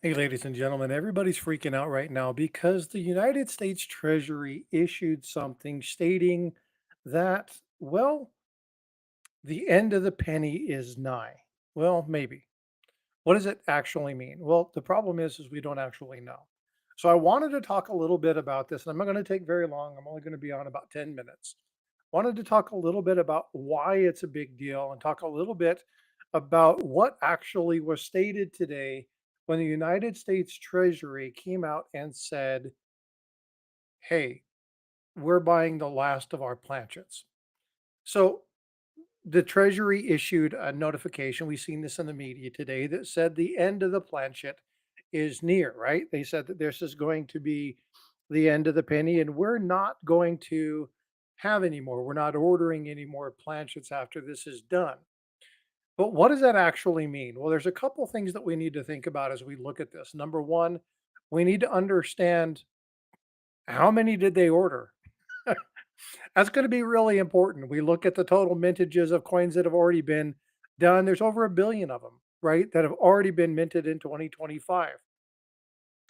Hey, ladies and gentlemen, everybody's freaking out right now because the United States Treasury issued something stating that, well, the end of the penny is nigh. Well, maybe. What does it actually mean? Well, the problem is we don't actually know. So I wanted to talk a little bit about this, and I'm not going to take very long. I'm only going to be on about 10 minutes. Wanted to talk a little bit about why it's a big deal and talk a little bit about what actually was stated today when the United States Treasury came out and said, hey, we're buying the last of our planchets. So the Treasury issued a notification. We've seen this in the media today that said the end of the planchet is near, right? They said that this is going to be the end of the penny, and we're not going to have any more. We're not ordering any more planchets after this is done. But what does that actually mean? Well, there's a couple things that we need to think about as we look at this. Number one, we need to understand how many did they order? That's going to be really important. We look at the total mintages of coins that have already been done. There's over a billion of them, right, that have already been minted in 2025.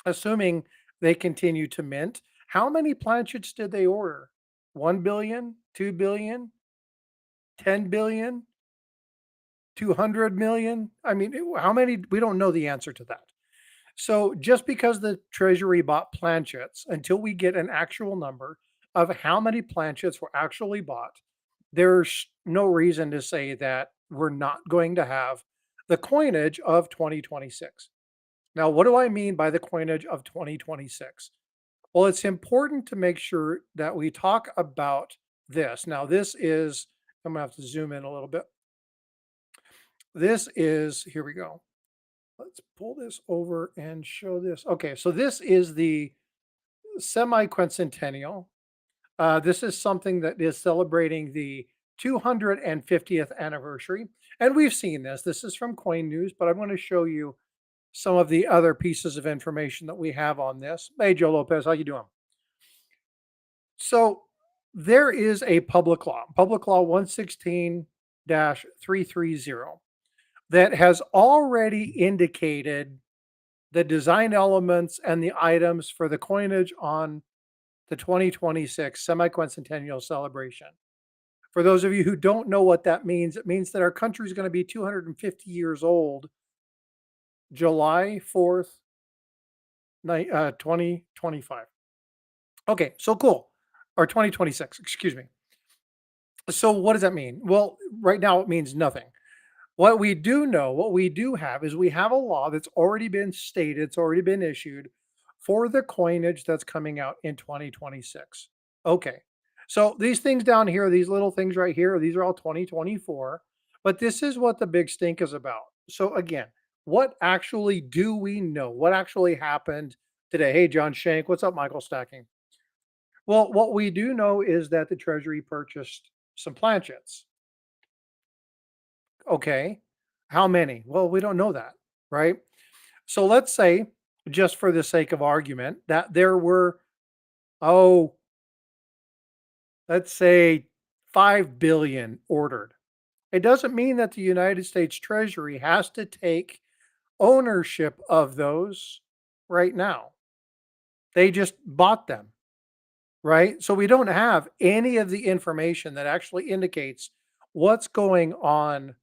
Assuming they continue to mint, how many planchets did they order? 1 billion, 2 billion, 10 billion, 200 million? I mean, how many? We don't know the answer to that. So just because the Treasury bought planchets, until we get an actual number of how many planchets were actually bought, there's no reason to say that we're not going to have the coinage of 2026. Now, what do I mean by the coinage of 2026? Well, it's important to make sure that we talk about this. Now, this is, I'm going to have to zoom in a little bit. This is, here we go. Let's pull this over and show this. Okay, so this is the semi-quincentennial. This is something that is celebrating the 250th anniversary. And we've seen this. This is from Coin News, but I'm going to show you some of the other pieces of information that we have on this. Hey, Joe Lopez, how you doing? So there is a public law 116-330, that has already indicated the design elements and the items for the coinage on the 2026 semi-quincentennial celebration. For those of you who don't know what that means, it means that our country is going to be 250 years old July 4th, 2025. Okay, so cool. Or 2026, excuse me. So what does that mean? Well, right now it means nothing. What we do know, what we do have is we have a law that's already been stated, it's already been issued for the coinage that's coming out in 2026. Okay. So these things down here, these little things right here, these are all 2024, but this is what the big stink is about. So again, what actually do we know? What actually happened today? Hey, John Shank, what's up, Michael Stacking? Well, what we do know is that the Treasury purchased some planchets. Okay. How many? Well, we don't know that, right? So let's say, just for the sake of argument, that there were, oh, let's say 5 billion ordered. It doesn't mean that the United States Treasury has to take ownership of those right now. They just bought them, right? So we don't have any of the information that actually indicates what's going on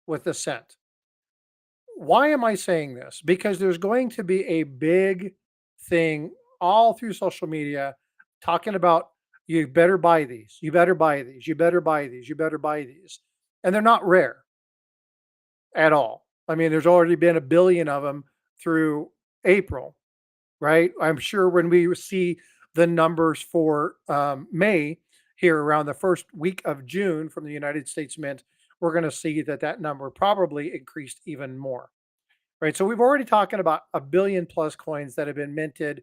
with the cent. Why am I saying this? Because there's going to be a big thing all through social media talking about you better buy these, you better buy these, you better buy these, you better buy these. And they're not rare at all. I mean, there's already been a billion of them through April, right? I'm sure when we see the numbers for May here around the first week of June from the United States Mint, we're going to see that that number probably increased even more. Right. So we've already talking about a billion plus coins that have been minted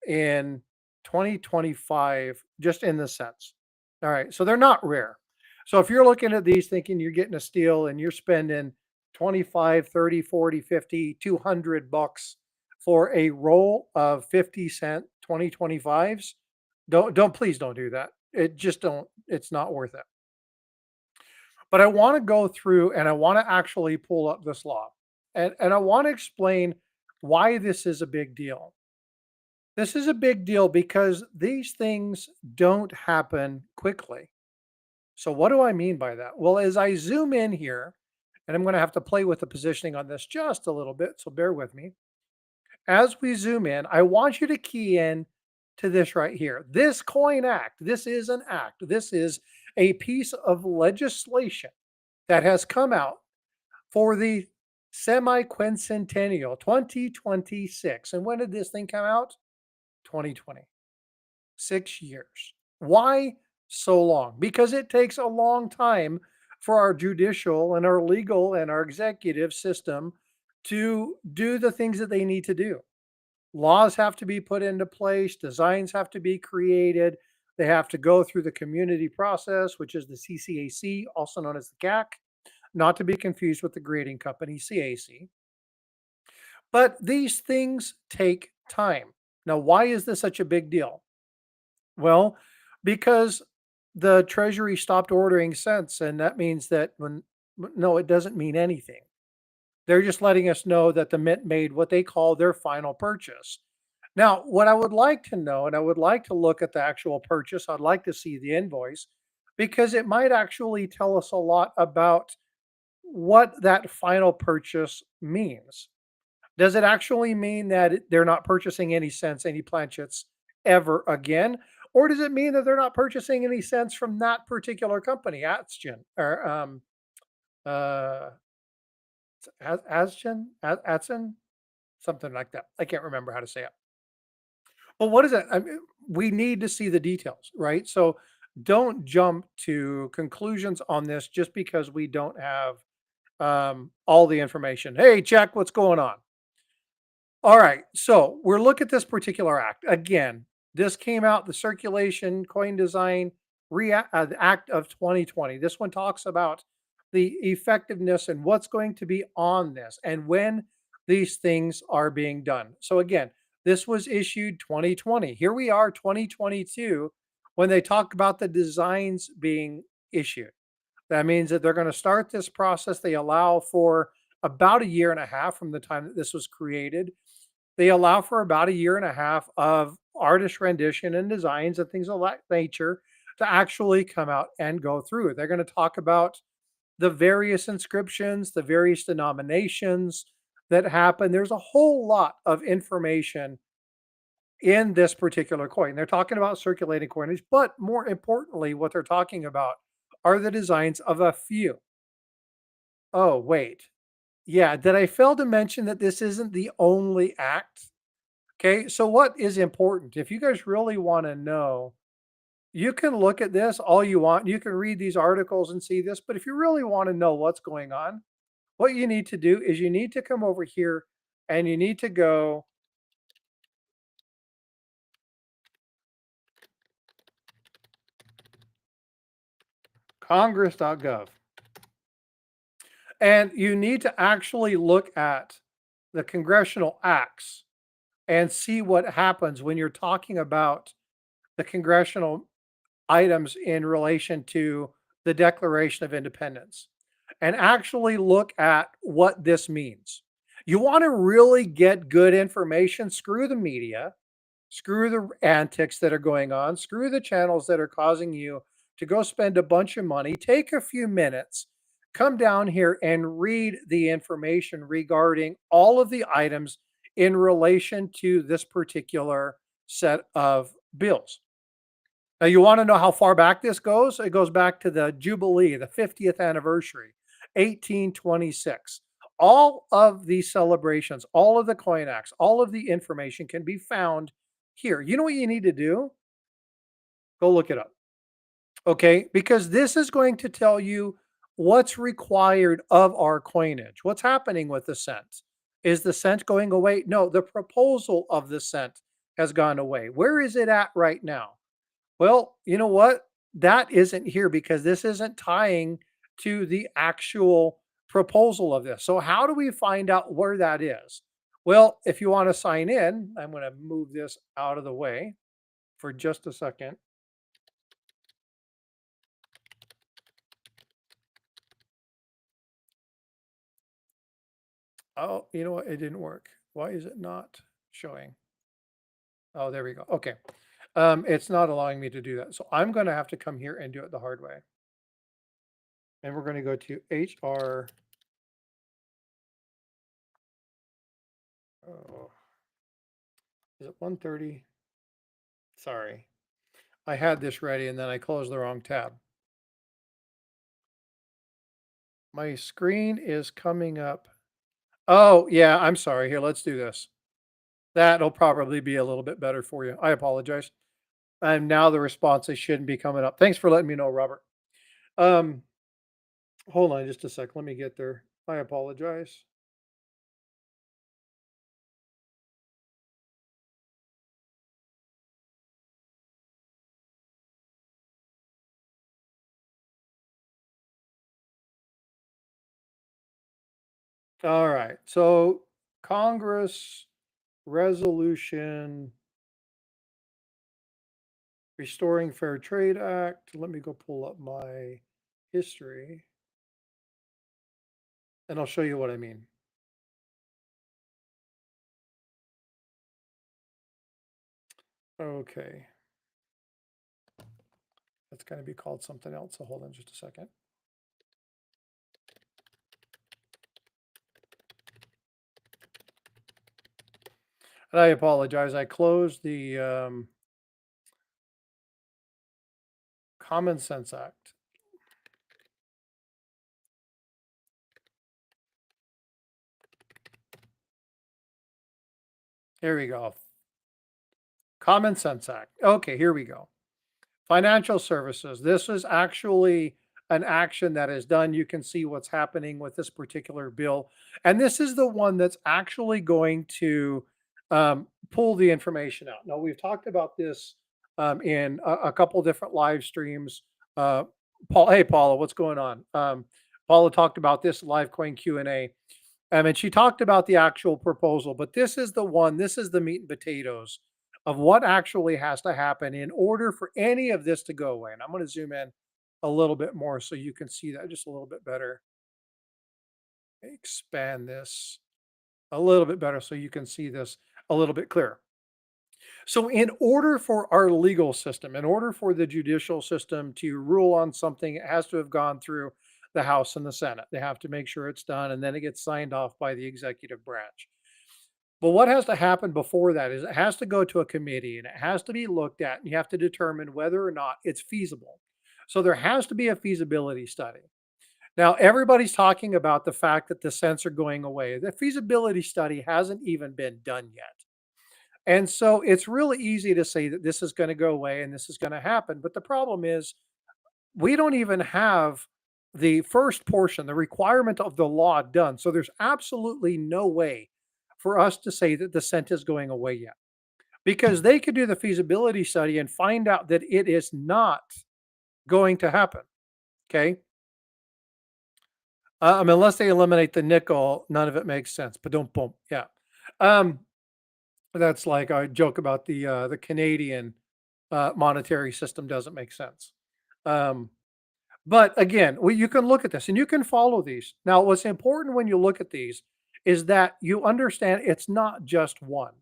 in 2025, just in the sense. All right. So they're not rare. So if you're looking at these thinking you're getting a steal and you're spending 25, 30, 40, 50, 200 bucks for a roll of 50-cent 2025s, don't please don't do that. It just don't, it's not worth it. But I want to go through and I want to actually pull up this law and I want to explain why this is a big deal. This is a big deal because these things don't happen quickly. So, what do I mean by that? Well, as I zoom in here, and I'm going to have to play with the positioning on this just a little bit, so bear with me. As we zoom in, I want you to key in to this right here. This Coin Act, this is an act. This is a piece of legislation that has come out for the semi-quincentennial 2026. And when did this thing come out? 2020. 6 years. Why so long? Because it takes a long time for our judicial and our legal and our executive system to do the things that they need to do. Laws have to be put into place, designs have to be created, they have to go through the community process, which is the CCAC, also known as the CAC, not to be confused with the grading company, CAC. But these things take time. Now, why is this such a big deal? Well, because the Treasury stopped ordering cents, and that means that no, it doesn't mean anything. They're just letting us know that the Mint made what they call their final purchase. Now, what I would like to know, and I would like to look at the actual purchase, I'd like to see the invoice because it might actually tell us a lot about what that final purchase means. Does it actually mean that they're not purchasing any cents, any planchets ever again? Or does it mean that they're not purchasing any cents from that particular company, Atsgen or uh, Atsen, something like that? I can't remember how to say it. Well, what is it? I mean, we need to see the details, right? So don't jump to conclusions on this just because we don't have all the information. Hey, check what's going on. All right, so we're looking at this particular act. Again, this came out, the Circulation Coin Design Act of 2020. This one talks about the effectiveness and what's going to be on this and when these things are being done. So again, this was issued 2020. Here we are, 2022, when they talk about the designs being issued. That means that they're going to start this process. They allow for about a year and a half from the time that this was created. They allow for about a year and a half of artist rendition and designs and things of that nature to actually come out and go through. They're going to talk about the various inscriptions, the various denominations that happen. There's a whole lot of information in this particular coin. They're talking about circulating coinage, but more importantly, what they're talking about are the designs of a few. Oh, wait. Yeah, did I fail to mention that this isn't the only act? Okay, so what is important? If you guys really want to know, you can look at this all you want. You can read these articles and see this, but if you really want to know what's going on, what you need to do is you need to come over here and you need to go congress.gov and you need to actually look at the congressional acts and see what happens when you're talking about the congressional items in relation to the Declaration of Independence and actually look at what this means. You want to really get good information, screw the media, screw the antics that are going on, screw the channels that are causing you to go spend a bunch of money. Take a few minutes, come down here and read the information regarding all of the items in relation to this particular set of bills. Now, you want to know how far back this goes? It goes back to the Jubilee, the 50th anniversary, 1826. All of these celebrations, all of the coin acts, all of the information can be found here. You know what you need to do? Go look it up. Okay. Because this is going to tell you what's required of our coinage. What's happening with the cent? Is the cent going away? No, the proposal of the cent has gone away. Where is it at right now? Well, you know what? That isn't here because this isn't tying to the actual proposal of this. So, how do we find out where that is? Well, if you want to sign in, I'm going to move this out of the way for just a second. Oh, you know what? It didn't work. Why is it not showing? Oh, there we go. Okay. It's not allowing me to do that. So I'm going to have to come here and do it the hard way. And we're going to go to HR. Oh, is it 130? Sorry. I had this ready and then I closed the wrong tab. My screen is coming up. Oh, yeah, I'm sorry. Here, let's do this. That'll probably be a little bit better for you. I apologize. And now the responses shouldn't be coming up. Thanks for letting me know, Robert. Um, Hold on just a sec. Let me get there. I apologize. All right. So Congress resolution restoring fair trade act. Let me go pull up my history and I'll show you what I mean. Okay. That's going to be called something else. So hold on just a second. And I apologize. I closed the Common Sense Act. Here we go. Common Sense Act. Okay, here we go. Financial services. This is actually an action that is done. You can see what's happening with this particular bill. And this is the one that's actually going to pull the information out. Now, we've talked about this in a couple different live streams. Paul, hey, Paula, what's going on? Paula talked about this live coin Q&A. And she talked about the actual proposal, but this is the one, this is the meat and potatoes of what actually has to happen in order for any of this to go away. And I'm going to zoom in a little bit more so you can see that just a little bit better. Expand this a little bit better so you can see this a little bit clearer. So, in order for our legal system, in order for the judicial system to rule on something, it has to have gone through the House and the Senate. They have to make sure it's done and then it gets signed off by the executive branch. But what has to happen before that is it has to go to a committee and it has to be looked at, and you have to determine whether or not it's feasible. So there has to be a feasibility study. Now, everybody's talking about the fact that the cents are going away. The feasibility study hasn't even been done yet. And so it's really easy to say that this is going to go away and this is going to happen. But the problem is, we don't even have the first portion, the requirement of the law done. So there's absolutely no way for us to say that the cent is going away yet because they could do the feasibility study and find out that it is not going to happen. Okay. Unless they eliminate the nickel, none of it makes sense. But don't boom. Yeah. Um, that's like I joke about the Canadian monetary system doesn't make sense. Um, But again, you can look at this and you can follow these. Now, what's important when you look at these is that you understand it's not just one.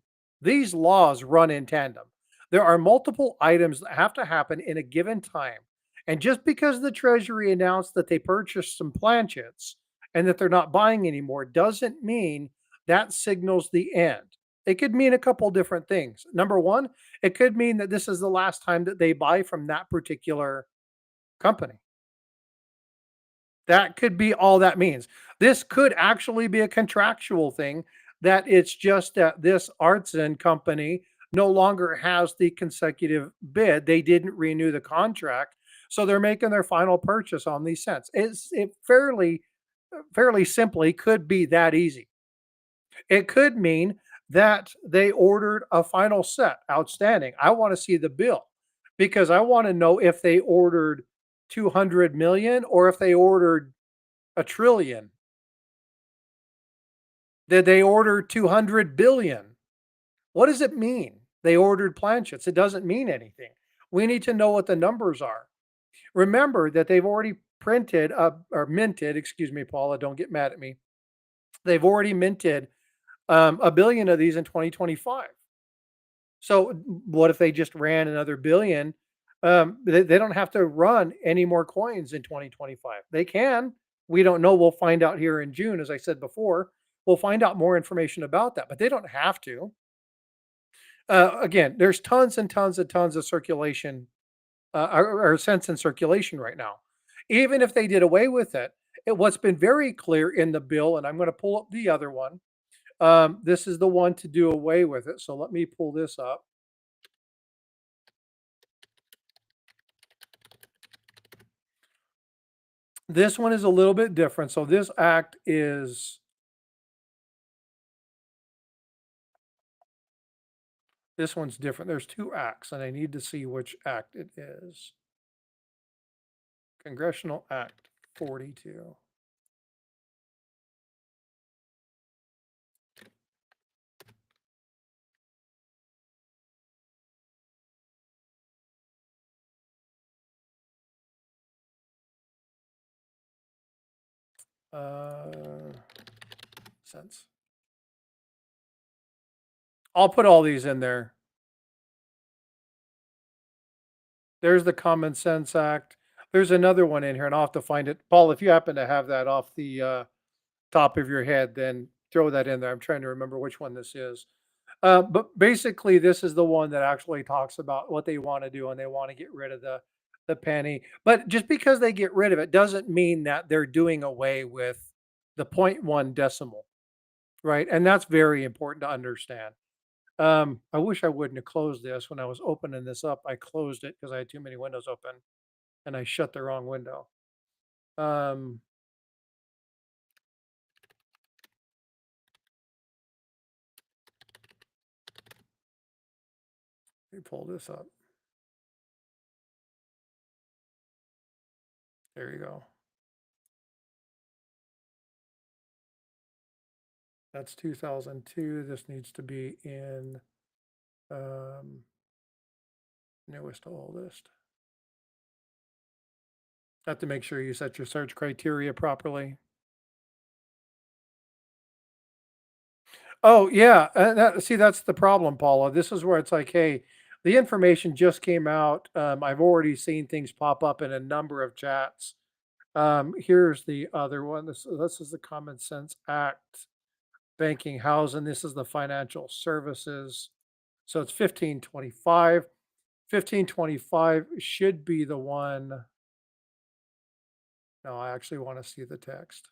These laws run in tandem. There are multiple items that have to happen in a given time. And just because the Treasury announced that they purchased some planchets and that they're not buying anymore doesn't mean that signals the end. It could mean a couple different things. Number one, it could mean that this is the last time that they buy from that particular company. That could be all that means. This could actually be a contractual thing that it's just that this artisan company no longer has the consecutive bid. They didn't renew the contract, so they're making their final purchase on these cents. It fairly simply could be that easy. It could mean that they ordered a final set outstanding. I want to see the bill because I want to know if they ordered 200 million or if they ordered a trillion. Did they order 200 billion? What does it mean? They ordered planchets. It doesn't mean anything. We need to know what the numbers are. Remember that they've already printed or minted, excuse me, Paula, don't get mad at me. They've already minted a billion of these in 2025. So what if they just ran another billion? They don't have to run any more coins in 2025. They can. We don't know. We'll find out here in June, as I said before. We'll find out more information about that, but they don't have to. Again, there's tons and tons and tons of circulation or cents in circulation right now. Even if they did away with it, what's been very clear in the bill, and I'm going to pull up the other one. This is the one to do away with it. So let me pull this up. This one is a little bit different. So this act is this one's different. There's two acts, and I need to see which act it is. Congressional Act 42. Uh, Cents. I'll put all these in there. There's the Common Sense Act. There's another one in here, and I'll have to find it. Paul, if you happen to have that off the top of your head, then throw that in there. I'm trying to remember which one this is. But basically, this is the one that actually talks about what they want to do, and they want to get rid of the penny. But just because they get rid of it doesn't mean that they're doing away with the point one decimal, right? And that's very important to understand. I wish I wouldn't have closed this when I was opening this up. I closed it because I had too many windows open, and I shut the wrong window. Um, Let me pull this up. There you go. That's 2002. This needs to be in um, newest to oldest. Have to make sure you set your search criteria properly. Oh, yeah. See, that's the problem, Paula. This is where it's like, hey, the information just came out. I've already seen things pop up in a number of chats. Here's the other one. This is the Common Sense Act, banking, housing. This is the financial services. So it's 1525. 1525 should be the one. No, I actually want to see the text.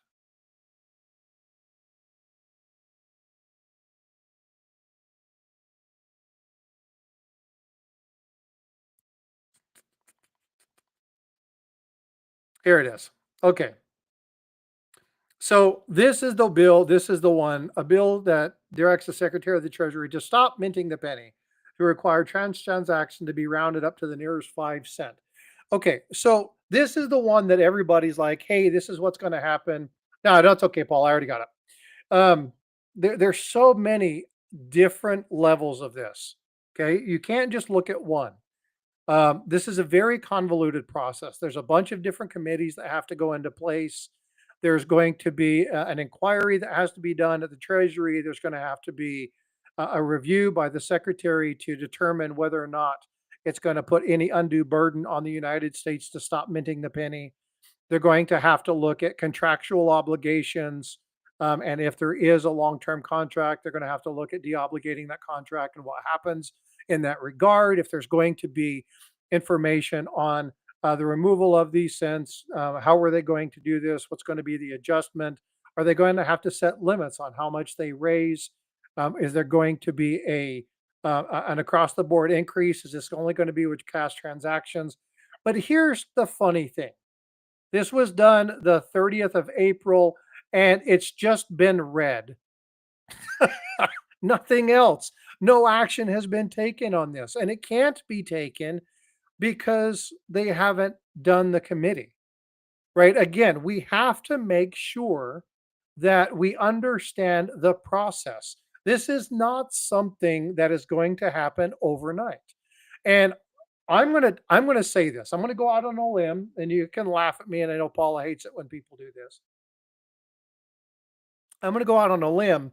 Here it is. Okay. So this is the bill. This is the one, a bill that directs the Secretary of the Treasury to stop minting the penny, to require transaction to be rounded up to the nearest 5 cent. Okay, so this is the one that everybody's like, hey, this is what's going to happen. No, that's okay, Paul. I already got it. There's so many different levels of this. Okay, you can't just look at one. This is a very convoluted process. There's a bunch of different committees that have to go into place. There's going to be an inquiry that has to be done at the Treasury. There's going to have to be a review by the Secretary to determine whether or not it's going to put any undue burden on the United States to stop minting the penny. They're going to have to look at contractual obligations. And if there is a long term contract, they're going to have to look at deobligating that contract and what happens in that regard. If there's going to be information on the removal of these cents, how are they going to do this? What's going to be the adjustment? Are they going to have to set limits on how much they raise? Is there going to be an across the board increase? Is this only going to be with cash transactions? But here's the funny thing. This was done the 30th of April, and it's just been read. Nothing else. No action has been taken on this, and it can't be taken because they haven't done the committee, right? Again, we have to make sure that we understand the process. This is not something that is going to happen overnight. And I'm gonna say this. I'm gonna go out on a limb, and you can laugh at me. And I know Paula hates it when people do this. I'm gonna go out on a limb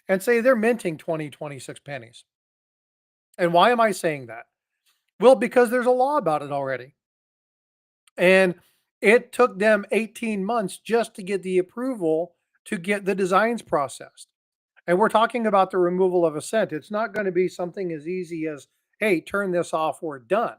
and say they're minting 20, 26 pennies. And why am I saying that? Well, because there's a law about it already. And it took them 18 months just to get the approval to get the designs processed. And we're talking about the removal of a cent. It's not going to be something as easy as, hey, turn this off, we're done.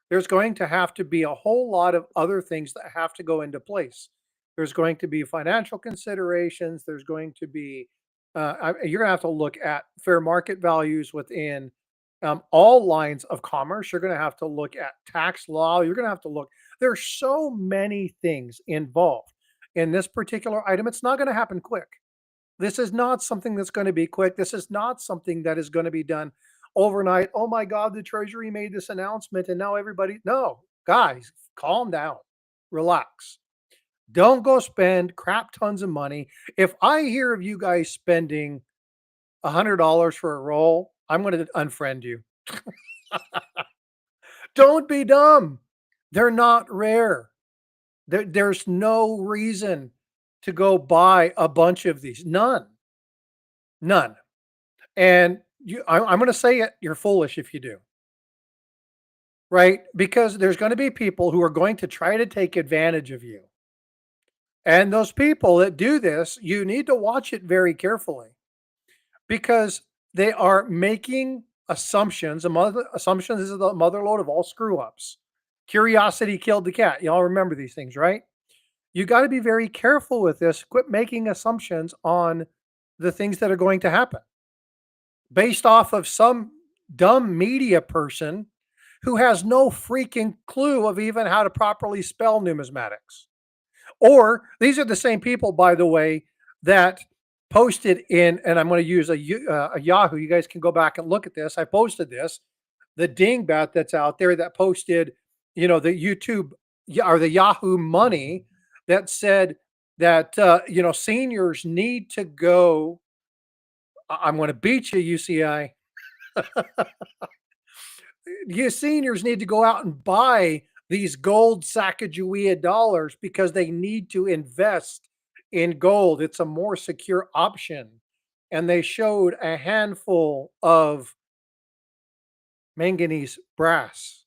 There's going to have to be a whole lot of other things that have to go into place. There's going to be financial considerations. There's going to be, you're going to have to look at fair market values within all lines of commerce. You're going to have to look at tax law. You're going to have to look. There's so many things involved in this particular item. It's not going to happen quick. This is not something that's going to be quick. This is not something that is going to be done overnight. Oh my God, the Treasury made this announcement and now everybody. No, guys, calm down, relax. Don't go spend crap tons of money. If I hear of you guys spending $100 for a roll, I'm going to unfriend you. Don't be dumb. They're not rare. There's no reason to go buy a bunch of these. None. None. And I'm going to say it, you're foolish if you do, right? Because there's going to be people who are going to try to take advantage of you. And those people that do this, you need to watch it very carefully because they are making assumptions. Assumptions is the mother lode of all screw ups. Curiosity killed the cat. Y'all remember these things, right? You got to be very careful with this. Quit making assumptions on the things that are going to happen based off of some dumb media person who has no freaking clue of even how to properly spell numismatics. Or these are the same people, by the way, that posted in, and I'm going to use a Yahoo. You guys can go back and look at this. I posted this, the dingbat that's out there that posted, the YouTube or the Yahoo money that said that, seniors need to go. I'm going to beat you, UCI. You seniors need to go out and buy these gold Sacagawea dollars because they need to invest in gold. It's a more secure option. And they showed a handful of manganese brass,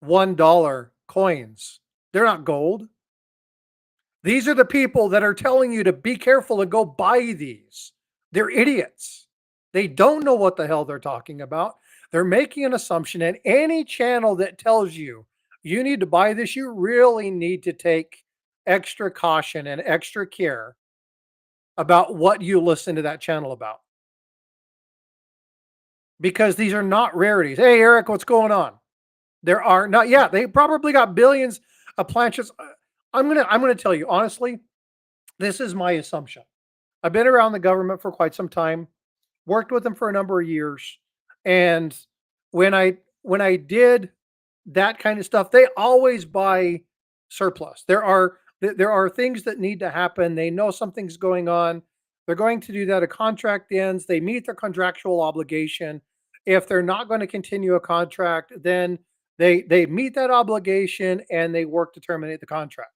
$1 coins. They're not gold. These are the people that are telling you to be careful and go buy these. They're idiots. They don't know what the hell they're talking about. They're making an assumption, and any channel that tells you you need to buy this, you really need to take extra caution and extra care about what you listen to that channel about. Because these are not rarities. Hey, Eric, what's going on? There are not, yeah, they probably got billions of planchets. I'm gonna tell you honestly, this is my assumption. I've been around the government for quite some time, worked with them for a number of years, and when I did that kind of stuff, they always buy surplus. There are things that need to happen. They know something's going on. They're going to do that. A contract ends. They meet their contractual obligation. If they're not going to continue a contract, then they meet that obligation and they work to terminate the contract.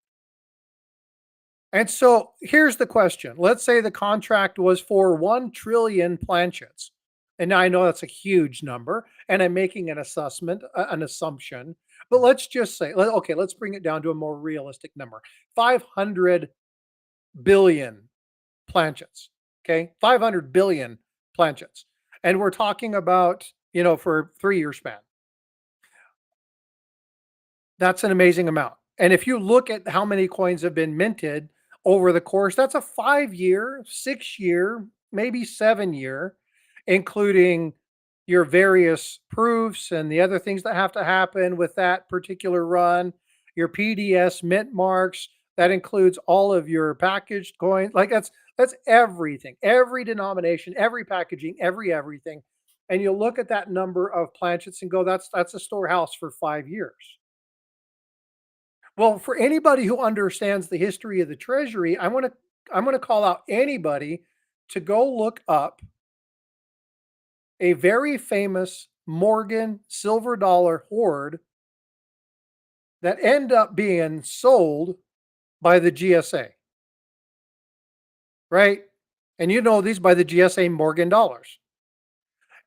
And so here's the question. Let's say the contract was for 1 trillion planchets. And now I know that's a huge number, and I'm making an assessment, an assumption. But let's just say, okay, let's bring it down to a more realistic number 500 billion planchets. Okay, 500 billion planchets. And we're talking about, for 3 year span. That's an amazing amount. And if you look at how many coins have been minted over the course, that's a 5 year, 6 year, maybe 7 year, including your various proofs and the other things that have to happen with that particular run, your PDS mint marks, that includes all of your packaged coins. Like that's everything, every denomination, every packaging, everything. And you look at that number of planchets and go, that's a storehouse for 5 years. Well, for anybody who understands the history of the Treasury, I'm going to call out anybody to go look up a very famous Morgan silver dollar hoard that end up being sold by the GSA. Right? And you know these by the GSA Morgan dollars.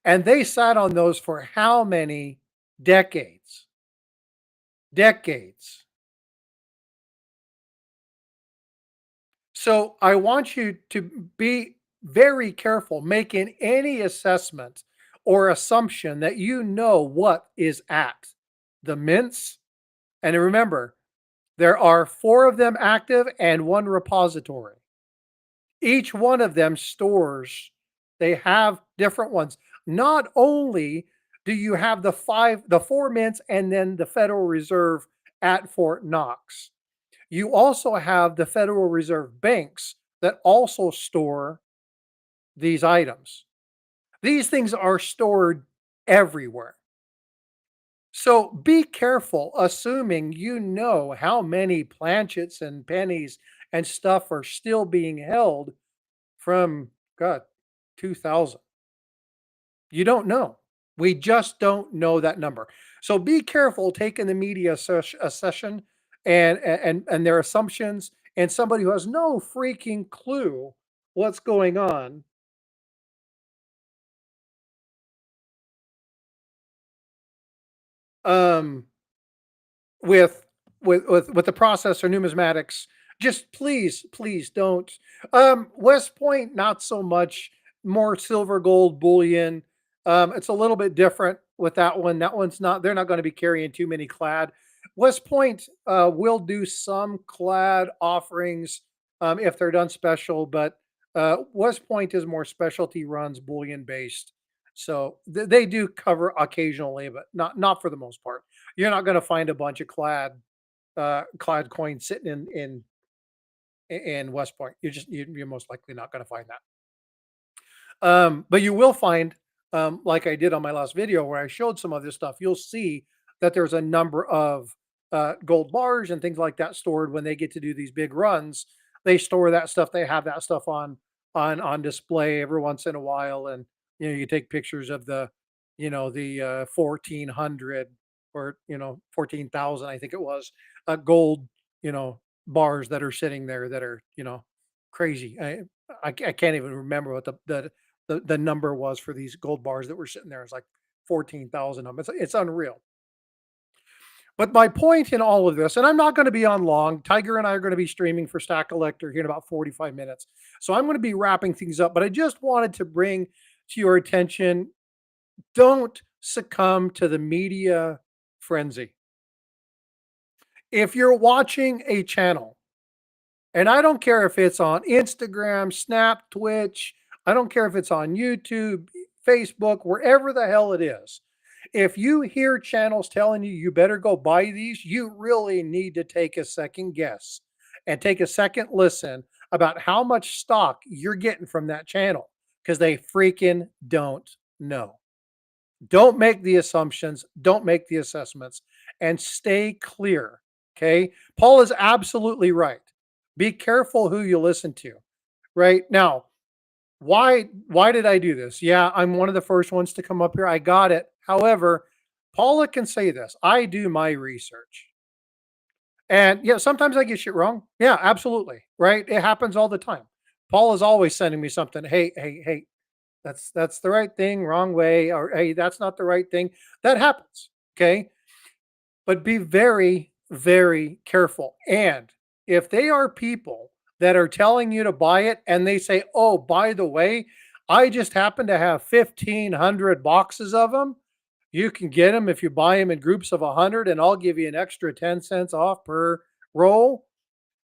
And they sat on those for how many decades? Decades. So I want you to be very careful making any assessment or assumption that you know what is at the mints. And remember, there are four of them active and one repository. Each one of them stores, they have different ones. Not only do you have the four mints and then the Federal Reserve at Fort Knox, you also have the Federal Reserve banks that also store these items. These things are stored everywhere. So be careful assuming you know how many planchets and pennies and stuff are still being held from, God, 2000. You don't know. We just don't know that number. So be careful taking the media accession and their assumptions, and somebody who has no freaking clue what's going on. Um, with with the process or numismatics, just please don't. West Point, not so much. More silver, gold, bullion. It's a little bit different with that one. That one's not, they're not going to be carrying too many clad. West Point will do some clad offerings if they're done special, but West Point is more specialty runs, bullion based. So they do cover occasionally, but not for the most part. You're not gonna find a bunch of clad coins sitting in West Point. You're most likely not gonna find that. But you will find, like I did on my last video where I showed some of this stuff, you'll see that there's a number of gold bars and things like that stored when they get to do these big runs. They store that stuff. They have that stuff on display every once in a while, and you take pictures of the 1400 or 14,000, I think it was, gold bars that are sitting there that are crazy. I can't even remember what the number was for these gold bars that were sitting there. It's like 14,000 of them. It's unreal. But my point in all of this, and I'm not going to be on long. Tiger and I are going to be streaming for Stack Collector here in about 45 minutes. So I'm going to be wrapping things up, but I just wanted to bring to your attention, don't succumb to the media frenzy. If you're watching a channel, and I don't care if it's on Instagram, Snap, Twitch, I don't care if it's on YouTube, Facebook, wherever the hell it is. If you hear channels telling you you better go buy these, you really need to take a second guess and take a second listen about how much stock you're getting from that channel, because they freaking don't know. Don't make the assumptions, don't make the assessments, and stay clear. Okay. Paul is absolutely right. Be careful who you listen to. Right now, why did I do this? Yeah, I'm one of the first ones to come up here. I got it. However, Paula can say this. I do my research. And yeah, sometimes I get shit wrong. Yeah, absolutely. Right? It happens all the time. Paul is always sending me something. Hey, that's the right thing, wrong way, or hey, that's not the right thing. That happens. Okay. But be very, very careful. And if they are people that are telling you to buy it and they say, oh, by the way, I just happen to have 1,500 boxes of them. You can get them if you buy them in groups of 100, and I'll give you an extra 10 cents off per roll.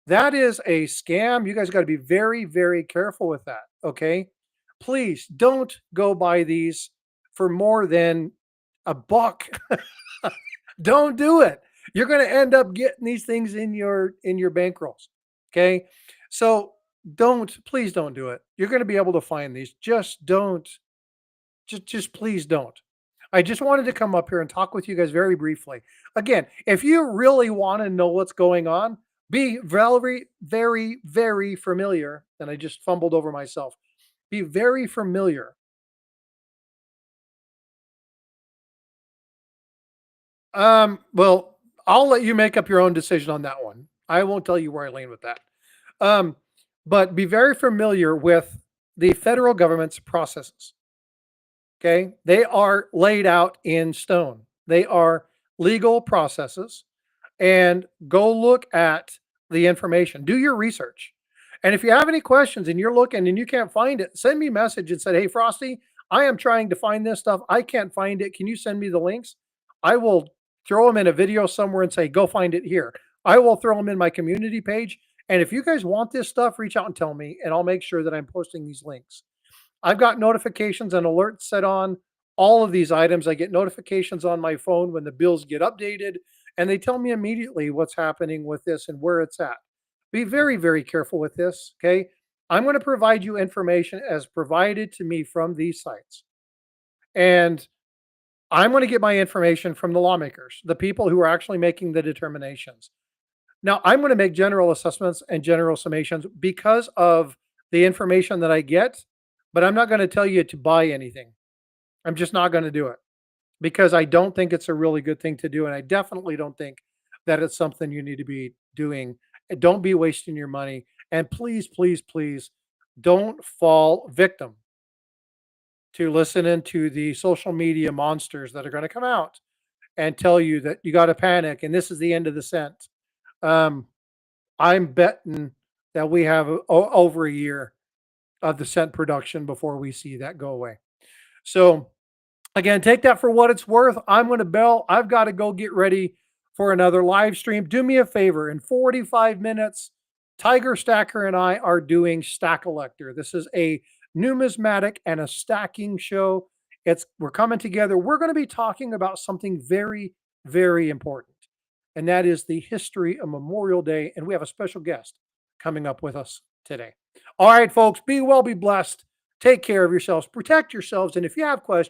That is a scam. You guys got to be very, very careful with that. Okay. Please don't go buy these for more than a buck. Don't do it. You're going to end up getting these things in your bankrolls. Okay? So please don't do it. You're going to be able to find these. Just don't. Just please don't. I just wanted to come up here and talk with you guys very briefly. Again, if you really want to know what's going on, be very, very, very familiar. And I just fumbled over myself. Be very familiar. Well, I'll let you make up your own decision on that one. I won't tell you where I lean with that. Um, but be very familiar with the federal government's processes. Okay. They are laid out in stone. They are legal processes. And go look at the information. Do your research. And if you have any questions and you're looking and you can't find it, send me a message and say, "Hey, Frosty, I am trying to find this stuff. I can't find it. Can you send me the links?" I will throw them in a video somewhere and say, "Go find it here." I will throw them in my community page. And if you guys want this stuff, reach out and tell me, and I'll make sure that I'm posting these links. I've got notifications and alerts set on all of these items. I get notifications on my phone when the bills get updated, and they tell me immediately what's happening with this and where it's at. Be very, very careful with this. Okay. I'm going to provide you information as provided to me from these sites. And I'm going to get my information from the lawmakers, the people who are actually making the determinations. Now, I'm going to make general assessments and general summations because of the information that I get, but I'm not going to tell you to buy anything. I'm just not going to do it because I don't think it's a really good thing to do. And I definitely don't think that it's something you need to be doing. Don't be wasting your money. And please, please, please don't fall victim to listening to the social media monsters that are going to come out and tell you that you got to panic and this is the end of the cent. Um, I'm betting that we have over a year of the scent production before we see that go away. So again, take that for what it's worth. I'm going to bail. I've got to go get ready for another live stream. Do me a favor. In 45 minutes, Tiger Stacker and I are doing Stack Elector. This is a numismatic and a stacking show. We're coming together. We're going to be talking about something very, very important, and that is the history of Memorial Day. And we have a special guest coming up with us today. All right, folks, be well, be blessed. Take care of yourselves, protect yourselves, and if you have questions,